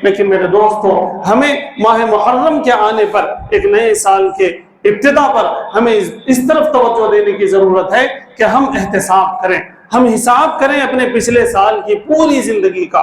لیکن میرے دوستو، ہمیں ماہ محرم کے آنے پر، ایک نئے سال کے ابتدا پر ہمیں اس طرف توجہ دینے کی ضرورت ہے کہ ہم احتساب کریں، ہم حساب کریں اپنے پچھلے سال کی پوری زندگی کا۔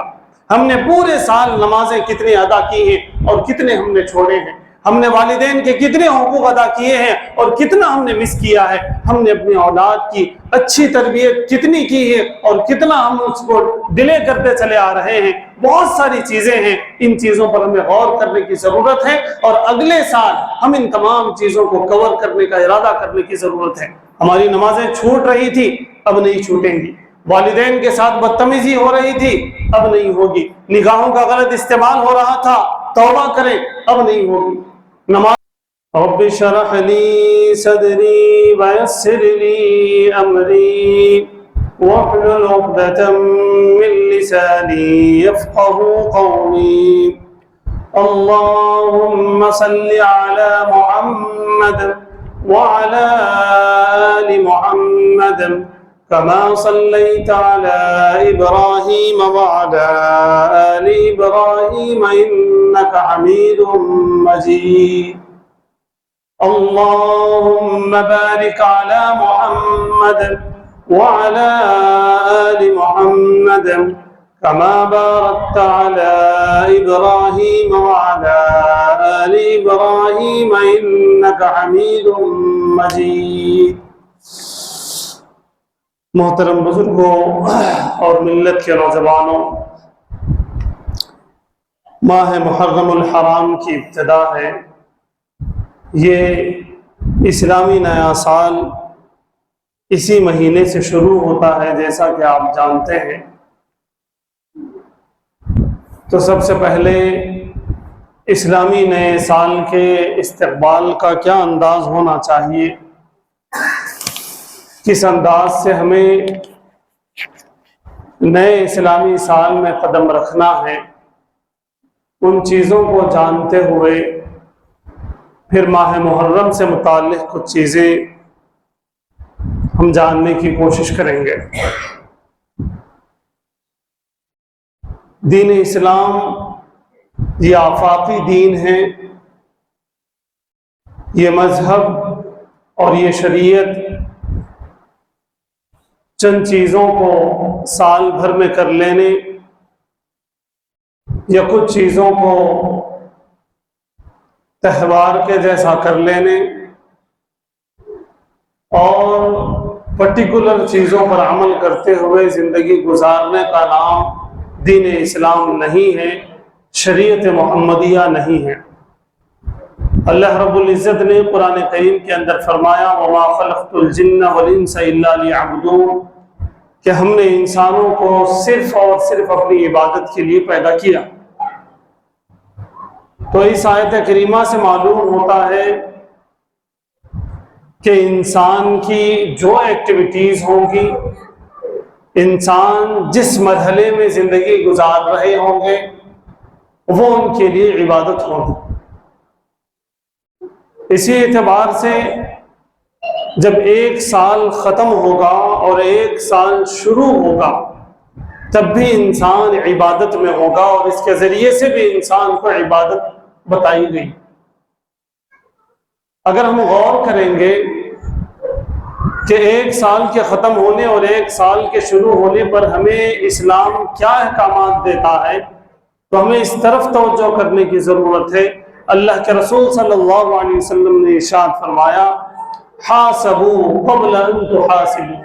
ہم نے پورے سال نمازیں کتنی ادا کی ہیں اور کتنے ہم نے چھوڑے ہیں، ہم نے والدین کے کتنے حقوق ادا کیے ہیں اور کتنا ہم نے مس کیا ہے، ہم نے اپنی اولاد کی اچھی تربیت کتنی کی ہے اور کتنا ہم اس کو ڈیلے کرتے چلے آ رہے ہیں۔ بہت ساری چیزیں ہیں، ان چیزوں پر ہمیں غور کرنے کی ضرورت ہے، اور اگلے سال ہم ان تمام چیزوں کو کور کرنے کا ارادہ کرنے کی ضرورت ہے۔ ہماری نمازیں چھوٹ رہی تھی، اب نہیں چھوٹیں گی۔ والدین کے ساتھ بدتمیزی ہو رہی تھی، اب نہیں ہوگی۔ نگاہوں کا غلط استعمال ہو رہا تھا، توبہ کریں، اب نہیں ہوگی۔ نماز رب اشرح لی صدری ویسر لی امری واحلل عقدۃ من لسانی یفقهوا قولی اللهم صل على محمد وعلى آل محمد كما صليت على إبراهيم وعلى آل إبراهيم إنك حميد مجيد اللهم بارك على محمد وعلى آل محمد كما باركت على إبراهيم وعلى آل إبراهيم إنك حميد مجيد۔ محترم بزرگوں اور ملت کے نوجوانوں، ماہ محرم الحرام کی ابتدا ہے۔ یہ اسلامی نیا سال اسی مہینے سے شروع ہوتا ہے، جیسا کہ آپ جانتے ہیں۔ تو سب سے پہلے اسلامی نئے سال کے استقبال کا کیا انداز ہونا چاہیے، کس انداز سے ہمیں نئے اسلامی سال میں قدم رکھنا ہے، ان چیزوں کو جانتے ہوئے پھر ماہ محرم سے متعلق کچھ چیزیں ہم جاننے کی کوشش کریں گے۔ دین اسلام یہ آفاقی دین ہے، یہ مذہب اور یہ شریعت چند چیزوں کو سال بھر میں کر لینے یا کچھ چیزوں کو تہوار کے جیسا کر لینے اور پرٹیکولر چیزوں پر عمل کرتے ہوئے زندگی گزارنے کا نام دین اسلام نہیں ہے، شریعت محمدیہ نہیں ہے۔ اللہ رب العزت نے قرآن کریم کے اندر فرمایا وَمَا خَلَقْتُ الْجِنَّ وَالْإِنسَ إِلَّا لِيَعْبُدُونَ، کہ ہم نے انسانوں کو صرف اور صرف اپنی عبادت کے لیے پیدا کیا۔ تو اس آیت کریمہ سے معلوم ہوتا ہے کہ انسان کی جو ایکٹیویٹیز ہوں گی، انسان جس مرحلے میں زندگی گزار رہے ہوں گے، وہ ان کے لیے عبادت ہوگی۔ اسی اعتبار سے جب ایک سال ختم ہوگا اور ایک سال شروع ہوگا، تب بھی انسان عبادت میں ہوگا، اور اس کے ذریعے سے بھی انسان کو عبادت بتائی گئی۔ اگر ہم غور کریں گے کہ ایک سال کے ختم ہونے اور ایک سال کے شروع ہونے پر ہمیں اسلام کیا احکامات دیتا ہے، تو ہمیں اس طرف توجہ کرنے کی ضرورت ہے۔ اللہ کے رسول صلی اللہ علیہ وسلم نے ارشاد فرمایا حاسبوا قبل ان تحاسبوا۔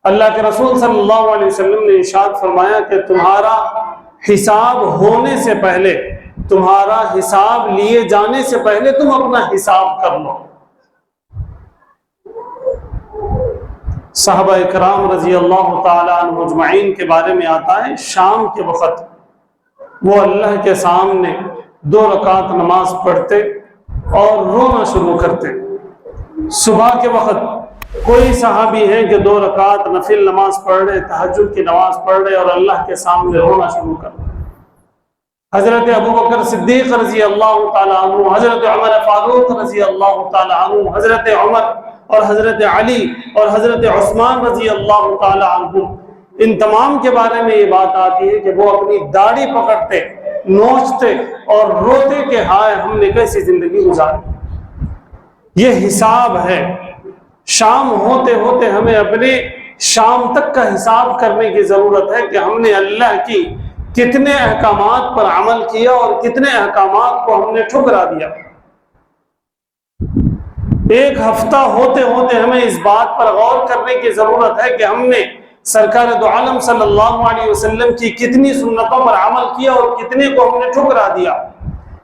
اللہ کے رسول صلی اللہ علیہ وسلم نے ارشاد فرمایا کہ تمہارا حساب ہونے سے پہلے، تمہارا حساب لیے جانے سے پہلے تم اپنا حساب کر لو۔ صحابہ اکرام رضی اللہ تعالی عنہ اجمعین کے بارے میں آتا ہے، شام کے وقت وہ اللہ کے سامنے 2 رکعت نماز پڑھتے اور رونا شروع کرتے۔ صبح کے وقت کوئی صحابی ہے کہ 2 رکعت نفل نماز پڑھ رہے، تہجد کی نماز پڑھ رہے اور اللہ کے سامنے رونا شروع کر رہے۔ حضرت ابوبکر صدیق رضی اللہ تعالیٰ عنہ، حضرت عمر فاروق رضی اللہ تعالیٰ عنہ، حضرت عمر اور حضرت علی اور حضرت عثمان رضی اللہ تعالیٰ عنہ، ان تمام کے بارے میں یہ بات آتی ہے کہ وہ اپنی داڑھی پکڑتے نوچتے اور روتے کہ ہائے ہم نے کیسی زندگی گزاری۔ یہ حساب ہے، شام ہوتے ہوتے ہمیں اپنے شام تک کا حساب کرنے کی ضرورت ہے کہ ہم نے اللہ کی کتنے احکامات پر عمل کیا اور کتنے احکامات کو ہم نے ٹھکرا دیا۔ ایک ہفتہ ہوتے ہوتے ہمیں اس بات پر غور کرنے کی ضرورت ہے کہ ہم نے سرکار دو عالم صلی اللہ علیہ وسلم کی کتنی سنتوں پر عمل کیا اور کتنے کو ہم نے ٹھکرا دیا۔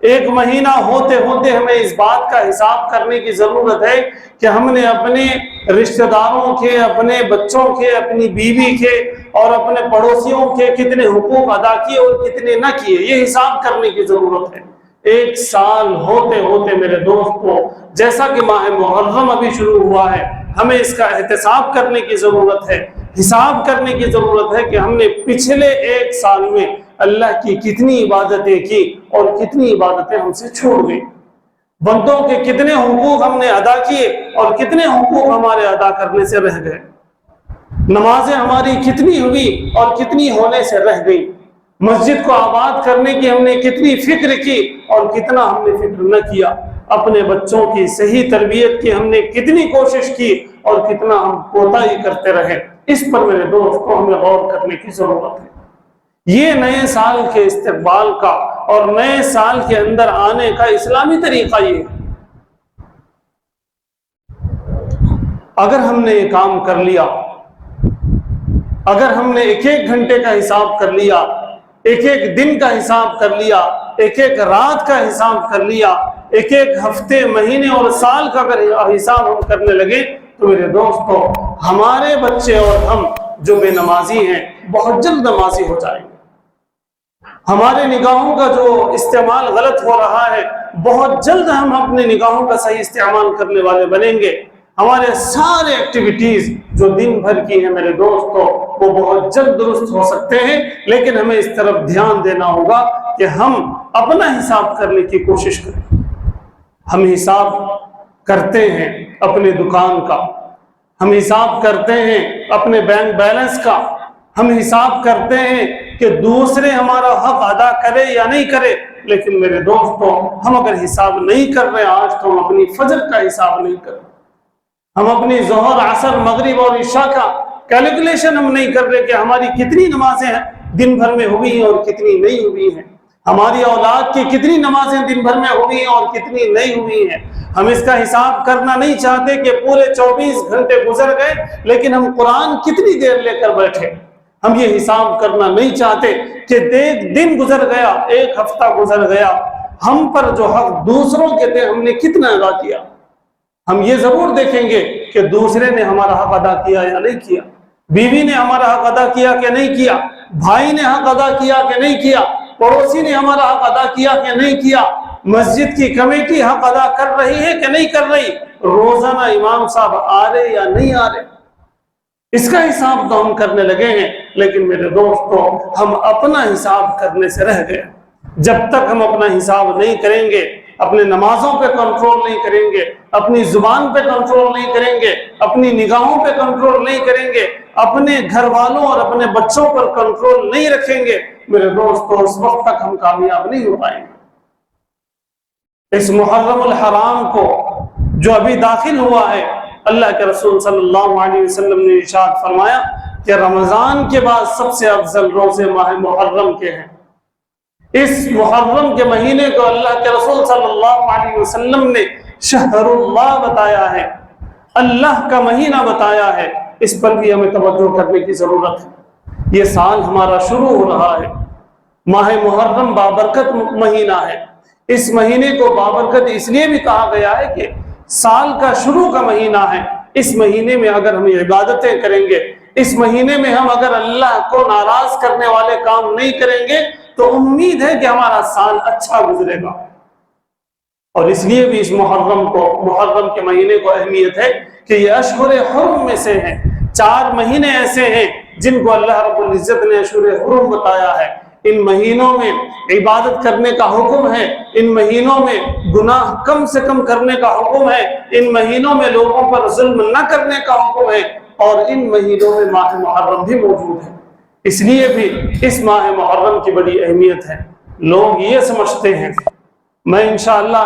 ایک مہینہ ہوتے ہوتے ہمیں اس بات کا حساب کرنے کی ضرورت ہے کہ ہم نے اپنے رشتہ داروں کے، اپنے بچوں کے، اپنی بیوی کے اور اپنے پڑوسیوں کے کتنے حقوق ادا کیے اور کتنے نہ کیے۔ یہ حساب کرنے کی ضرورت ہے۔ ایک سال ہوتے ہوتے میرے دوستو، جیسا کہ ماہ محرم ابھی شروع ہوا ہے، ہمیں اس کا احتساب کرنے کی ضرورت ہے، حساب کرنے کی ضرورت ہے کہ ہم نے پچھلے ایک سال میں اللہ کی کتنی عبادتیں کی اور کتنی عبادتیں ہم سے چھوڑ گئی، بندوں کے کتنے حقوق ہم نے ادا کیے اور کتنے حقوق ہمارے ادا کرنے سے رہ گئے، نمازیں ہماری کتنی ہوئی اور کتنی ہونے سے رہ گئی، مسجد کو آباد کرنے کی ہم نے کتنی فکر کی اور کتنا ہم نے فکر نہ کیا، اپنے بچوں کی صحیح تربیت کی ہم نے کتنی کوشش کی اور کتنا ہم کوتاہی کرتے رہے۔ اس پر میرے دوستوں ہمیں غور کرنے کی ضرورت ہے۔ یہ نئے سال کے استقبال کا اور نئے سال کے اندر آنے کا اسلامی طریقہ یہ ہے۔ اگر ہم نے یہ کام کر لیا، اگر ہم نے ایک ایک گھنٹے کا حساب کر لیا، ایک ایک دن کا حساب کر لیا، ایک ایک رات کا حساب کر لیا، ایک ایک ہفتے، مہینے اور سال کا اگر حساب ہم کرنے لگے تو میرے دوستو ہمارے بچے اور ہم جو بے نمازی ہیں بہت جلد نمازی ہو جائیں گے۔ ہمارے نگاہوں کا جو استعمال غلط ہو رہا ہے بہت جلد ہم اپنے نگاہوں کا صحیح استعمال کرنے والے بنیں گے۔ ہمارے سارے ایکٹیویٹیز جو دن بھر کی ہیں میرے دوستو وہ بہت جلد درست ہو سکتے ہیں، لیکن ہمیں اس طرف دھیان دینا ہوگا کہ ہم اپنا حساب کرنے کی کوشش کریں۔ ہم حساب کرتے ہیں اپنے دکان کا، ہم حساب کرتے ہیں اپنے بینک بیلنس کا، ہم حساب کرتے ہیں کہ دوسرے ہمارا حق ادا کرے یا نہیں کرے، لیکن میرے دوستو ہم اگر حساب نہیں کر رہے، آج تو ہم اپنی فجر کا حساب نہیں کر رہے، ہم اپنی ظہر، عصر، مغرب اور عشاء کا کیلکولیشن ہم نہیں کر رہے کہ ہماری کتنی نمازیں دن بھر میں ہوئی ہیں اور کتنی نہیں ہوئی ہیں، ہماری اولاد کی کتنی نمازیں دن بھر میں ہوئی ہیں اور کتنی نہیں ہوئی ہیں۔ ہم اس کا حساب کرنا نہیں چاہتے کہ پورے 24 گھنٹے گزر گئے لیکن ہم قرآن کتنی دیر لے کر بیٹھے۔ ہم یہ حساب کرنا نہیں چاہتے کہ ایک دن گزر گیا، ایک ہفتہ گزر گیا، ہم پر جو حق دوسروں کے تھے ہم نے کتنا ادا کیا۔ ہم یہ ضرور دیکھیں گے کہ دوسرے نے ہمارا حق ادا کیا یا نہیں کیا، بیوی نے ہمارا حق ادا کیا کہ نہیں کیا، بھائی نے حق ادا کیا کہ نہیں کیا، پڑوسی نے ہمارا حق ادا کیا کہ نہیں کیا، مسجد کی کمیٹی حق ادا کر رہی ہے کہ نہیں کر رہی، روزانہ امام صاحب آ رہے یا نہیں آ رہے، اس کا حساب تو ہم کرنے لگے ہیں، لیکن میرے دوستو ہم اپنا حساب کرنے سے رہ گئے۔ جب تک ہم اپنا حساب نہیں کریں گے، اپنے نمازوں پہ کنٹرول نہیں کریں گے، اپنی زبان پہ کنٹرول نہیں کریں گے، اپنی نگاہوں پہ کنٹرول نہیں کریں گے، اپنے گھر والوں اور اپنے بچوں پر کنٹرول نہیں رکھیں گے، میرے دوستو اس وقت تک ہم کامیاب نہیں ہو پائیں گے۔ اس محرم الحرام کو جو ابھی داخل ہوا ہے، اللہ کے رسول صلی اللہ علیہ وسلم نے ارشاد فرمایا کہ رمضان کے بعد سب سے افضل روزے ماہ محرم کے ہیں۔ اس محرم کے مہینے کو اللہ کے رسول صلی اللہ علیہ وسلم نے شہر اللہ بتایا ہے، اللہ کا مہینہ بتایا ہے، اس پر بھی ہمیں توجہ کرنے کی ضرورت ہے۔ یہ سال ہمارا شروع ہو رہا ہے، ماہ محرم بابرکت مہینہ ہے۔ اس مہینے کو بابرکت اس لیے بھی کہا گیا ہے کہ سال کا شروع کا مہینہ ہے۔ اس مہینے میں اگر ہم عبادتیں کریں گے، اس مہینے میں ہم اگر اللہ کو ناراض کرنے والے کام نہیں کریں گے تو امید ہے کہ ہمارا سال اچھا گزرے گا۔ اور اس لیے بھی اس محرم کے مہینے کو اہمیت ہے کہ یہ اشہر حرم میں سے ہیں۔ 4 مہینے ایسے ہیں جن کو اللہ رب العزت نے اشہر حرم بتایا ہے۔ ان مہینوں میں عبادت کرنے کا حکم ہے، ان مہینوں میں گناہ کم سے کم کرنے کا حکم ہے، ان مہینوں میں لوگوں پر ظلم نہ کرنے کا حکم ہے، اور ان مہینوں میں ماہ محرم بھی موجود ہے۔ اس لیے بھی اس ماہ محرم کی بڑی اہمیت ہے۔ لوگ یہ سمجھتے ہیں، میں انشاءاللہ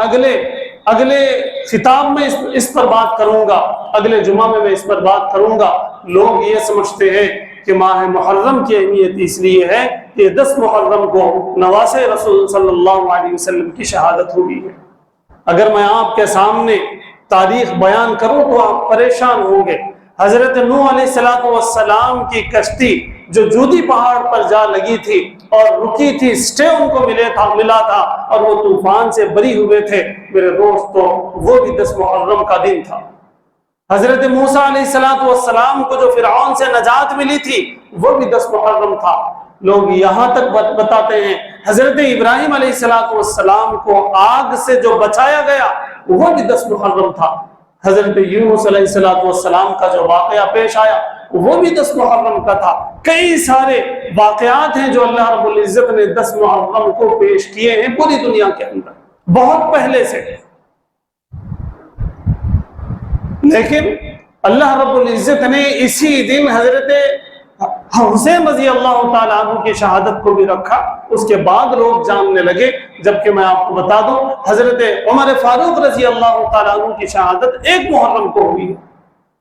اگلے خطاب میں اس پر بات کروں گا، اگلے جمعہ میں اس پر بات کروں گا، لوگ یہ سمجھتے ہیں کہ ماہ محرم کی اہمیت اس لیے ہے کہ 10 محرم کو نواسے رسول صلی اللہ علیہ وسلم کی شہادت ہوئی ہے۔ اگر میں آپ کے سامنے تاریخ بیان کروں تو آپ پریشان ہوں گے۔ حضرت نوح علیہ السلام کی کشتی جو جودی پہاڑ پر جا لگی تھی اور رکی تھی، اسٹے ان کو ملا تھا اور وہ طوفان سے بری ہوئے تھے، میرے دوستو وہ بھی 10 محرم کا دن تھا۔ حضرت موسیٰ علیہ السلام کو جو فرعون سے نجات ملی تھی وہ بھی 10 محرم تھا۔ لوگ یہاں تک بتاتے ہیں حضرت ابراہیم علیہ السلام کو آگ سے جو بچایا گیا وہ بھی 10 محرم تھا۔ حضرت یونس علیہ السلام کا جو واقعہ پیش آیا وہ بھی 10 محرم کا تھا۔ کئی سارے واقعات ہیں جو اللہ رب العزت نے 10 محرم کو پیش کیے ہیں پوری دنیا کے اندر بہت پہلے سے، لیکن اللہ رب العزت نے اسی دن حضرت حسین رضی اللہ تعالیٰ عنہ کی شہادت کو بھی رکھا۔ اس کے بعد لوگ جاننے لگے، جبکہ میں آپ کو بتا دوں حضرت عمر فاروق رضی اللہ تعالیٰ عنہ کی شہادت 1 محرم کو ہوئی ہے،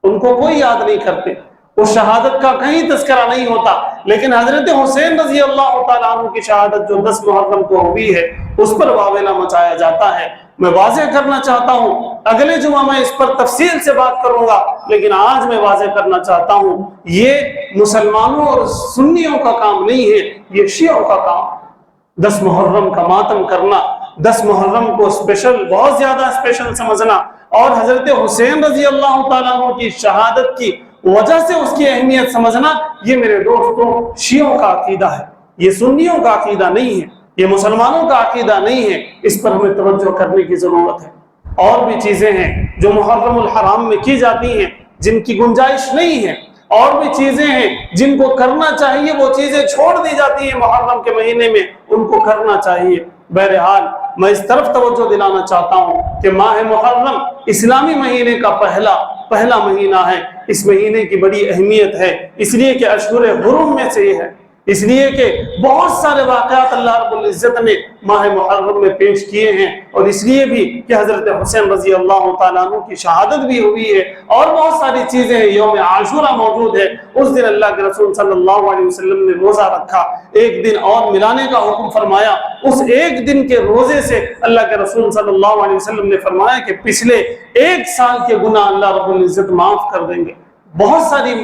ان کو کوئی یاد نہیں کرتے، اس شہادت کا کہیں تذکرہ نہیں ہوتا، لیکن حضرت حسین رضی اللہ تعالیٰ عنہ کی شہادت جو 10 محرم کو ہوئی ہے اس پر واویلا مچایا جاتا ہے۔ میں واضح کرنا چاہتا ہوں، اگلے جمعہ میں اس پر تفصیل سے بات کروں گا، لیکن آج میں واضح کرنا چاہتا ہوں یہ مسلمانوں اور سنیوں کا کام نہیں ہے، یہ شیعوں کا کام۔ 10 محرم کا ماتم کرنا، 10 محرم کو اسپیشل، بہت زیادہ اسپیشل سمجھنا اور حضرت حسین رضی اللہ تعالیٰ عنہ کی شہادت کی وجہ سے اس کی اہمیت سمجھنا، یہ میرے دوستوں شیعوں کا عقیدہ ہے، یہ سنیوں کا عقیدہ نہیں ہے، یہ مسلمانوں کا عقیدہ نہیں ہے۔ اس پر ہمیں توجہ کرنے کی ضرورت ہے۔ اور بھی چیزیں ہیں جو محرم الحرام میں کی جاتی ہیں جن کی گنجائش نہیں ہے، اور بھی چیزیں ہیں جن کو کرنا چاہیے، وہ چیزیں چھوڑ دی جاتی ہیں محرم کے مہینے میں، ان کو کرنا چاہیے۔ بہرحال میں اس طرف توجہ دلانا چاہتا ہوں کہ ماہ محرم اسلامی مہینے کا پہلا مہینہ ہے۔ اس مہینے کی بڑی اہمیت ہے، اس لیے کہ اشہر حرم میں سے یہ ہے، اس لیے کہ بہت سارے واقعات اللہ رب العزت نے ماہ محرم میں پیش کیے ہیں، اور اس لیے بھی کہ حضرت حسین رضی اللہ تعالیٰ عنہ کی شہادت بھی ہوئی ہے، اور بہت ساری چیزیں ہیں۔ یوم عاشورہ موجود ہے، اس دن اللہ کے رسول صلی اللہ علیہ وسلم نے روزہ رکھا، 1 دن اور ملانے کا حکم فرمایا۔ اس 1 دن کے روزے سے اللہ کے رسول صلی اللہ علیہ وسلم نے فرمایا کہ پچھلے 1 سال کے گناہ اللہ رب العزت معاف کر دیں گے۔ بہت ساری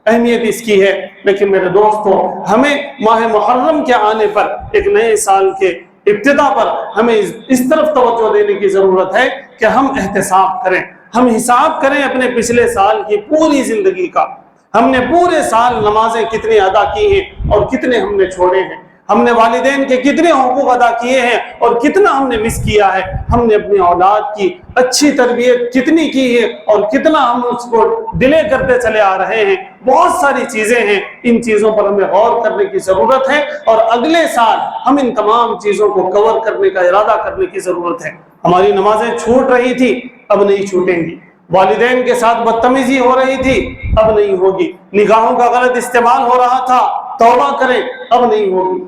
اہمیت اس کی ہے، لیکن میرے دوستو ہمیں ماہ محرم کے آنے پر، ایک نئے سال کے ابتدا پر ہمیں اس طرف توجہ دینے کی ضرورت ہے کہ ہم احتساب کریں، ہم حساب کریں اپنے پچھلے سال کی پوری زندگی کا۔ ہم نے پورے سال نمازیں کتنی ادا کی ہیں اور کتنے ہم نے چھوڑے ہیں، ہم نے والدین کے کتنے حقوق ادا کیے ہیں اور کتنا ہم نے مس کیا ہے، ہم نے اپنی اولاد کی اچھی تربیت کتنی کی ہے اور کتنا ہم اس کو ڈیلے کرتے چلے آ رہے ہیں۔ بہت ساری چیزیں ہیں، ان چیزوں پر ہمیں غور کرنے کی ضرورت ہے، اور اگلے سال ہم ان تمام چیزوں کو کور کرنے کا ارادہ کرنے کی ضرورت ہے۔ ہماری نمازیں چھوٹ رہی تھی، اب نہیں چھوٹیں گی۔ والدین کے ساتھ بدتمیزی ہو رہی تھی، اب نہیں ہوگی۔ نگاہوں کا غلط استعمال ہو رہا تھا، توبہ کریں، اب نہیں ہوگی۔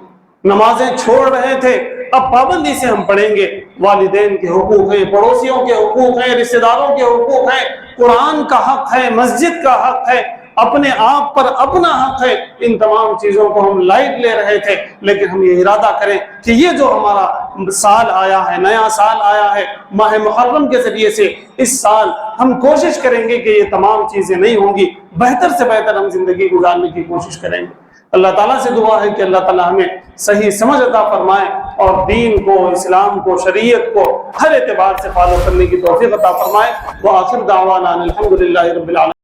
نمازیں چھوڑ رہے تھے، اب پابندی سے ہم پڑھیں گے۔ والدین کے حقوق ہیں، پڑوسیوں کے حقوق ہیں، رشتہ داروں کے حقوق ہیں، قرآن کا حق ہے، مسجد کا حق ہے، اپنے آپ پر اپنا حق ہے۔ ان تمام چیزوں کو ہم لائٹ لے رہے تھے، لیکن ہم یہ ارادہ کریں کہ یہ جو ہمارا سال آیا ہے، نیا سال آیا ہے ماہ محرم کے ذریعے سے، اس سال ہم کوشش کریں گے کہ یہ تمام چیزیں نہیں ہوں گی، بہتر سے بہتر ہم زندگی گزارنے کی کوشش کریں گے۔ اللہ تعالیٰ سے دعا ہے کہ اللہ تعالیٰ ہمیں صحیح سمجھ عطا فرمائے اور دین کو، اسلام کو، شریعت کو ہر اعتبار سے فالو کرنے کی توفیق عطا فرمائے۔ وآخر دعوانا الحمدللہ رب العالمین۔